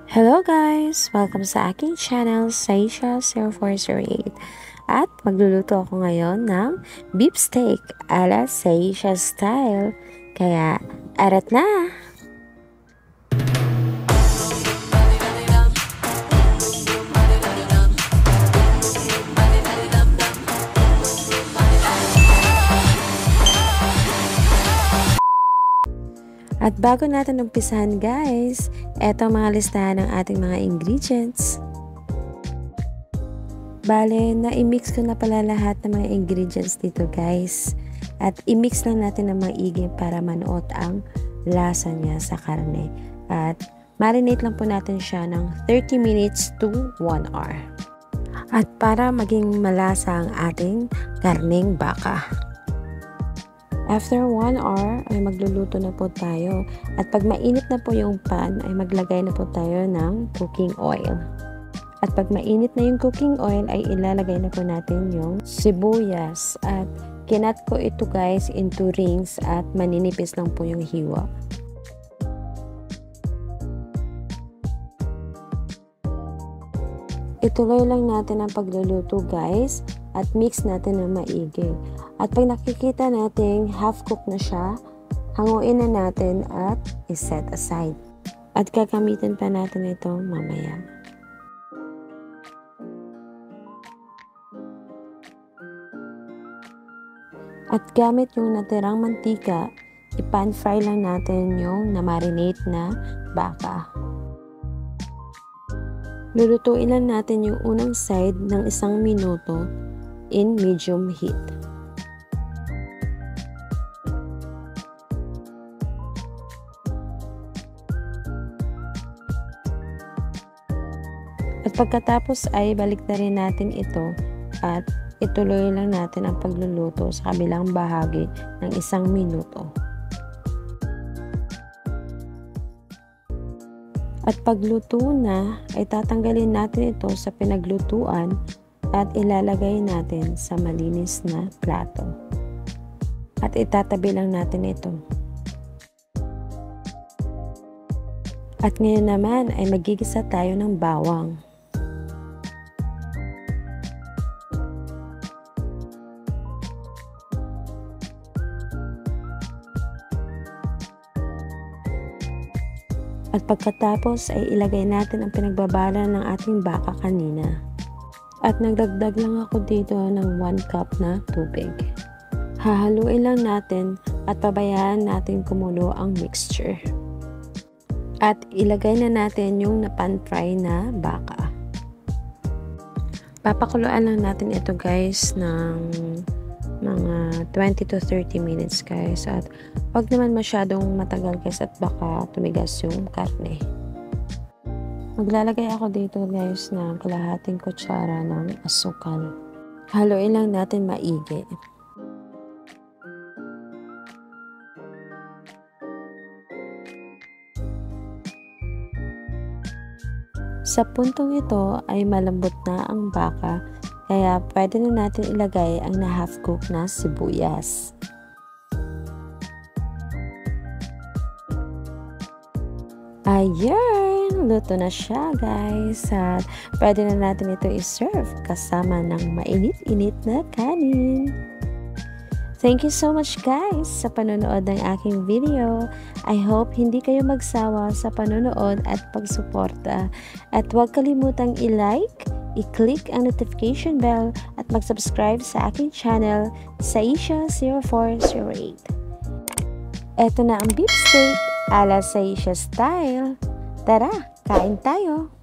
Hello guys! Welcome sa aking channel, Saisha0408. At magluluto ako ngayon ng beef steak ala Saisha style. Kaya, arat na! At bago natin umpisahan guys, eto mga listahan ng ating mga ingredients. Bale, na-mix ko na pala lahat ng mga ingredients dito guys. At i-mix lang natin ng maigi para manuot ang lasa niya sa karne. At marinate lang po natin siya ng 30 minutes to 1 hour. At para maging malasa ang ating karneng baka. After 1 hour ay magluluto na po tayo at pag mainit na po yung pan ay maglagay na po tayo ng cooking oil. At pag mainit na yung cooking oil ay ilalagay na po natin yung sibuyas at kinat ko ito guys into rings at maninipis lang po yung hiwa. Ituloy lang natin ang pagluluto guys at mix natin ng maigi. At pag nakikita natin half cook na siya, hanguin na natin at iset aside. At gagamitin pa natin ito mamaya. At gamit yung natirang mantika, i-pan fry lang natin yung na-marinate na baka. Lulutuin lang natin yung unang side ng 1 minuto in medium heat. At pagkatapos ay balik na rin natin ito at ituloy lang natin ang pagluluto sa kabilang bahagi ng 1 minuto. At pagluto na ay tatanggalin natin ito sa pinaglutuan at ilalagay natin sa malinis na plato. At itatabi lang natin ito. At ngayon naman ay magigisa tayo ng bawang. At pagkatapos ay ilagay natin ang pinagbabala ng ating baka kanina. At nagdagdag lang ako dito ng 1 cup na tubig. Hahaluin lang natin at pabayaan natin kumulo ang mixture. At ilagay na natin yung napan-fry na baka. Papakuluan lang natin ito guys ng mga 20 to 30 minutes guys. At wag naman masyadong matagal guys at baka tumigas yung karne. Maglalagay ako dito guys ng kalahating kutsara ng asukal. Haluin lang natin maigi. Sa puntong ito ay malambot na ang baka, kaya pwede na natin ilagay ang na-half cook na sibuyas. Ayan! Luto na siya guys. At pwede na natin ito i-serve kasama ng mainit-init na kanin. Thank you so much guys sa panonood ng aking video. I hope hindi kayo magsawa sa panonood at pagsuporta. At huwag kalimutang i-like, i-click ang notification bell at mag-subscribe sa aking channel, Saisha0408. Eto na ang beef steak ala Saisha style. Tara, kain tayo!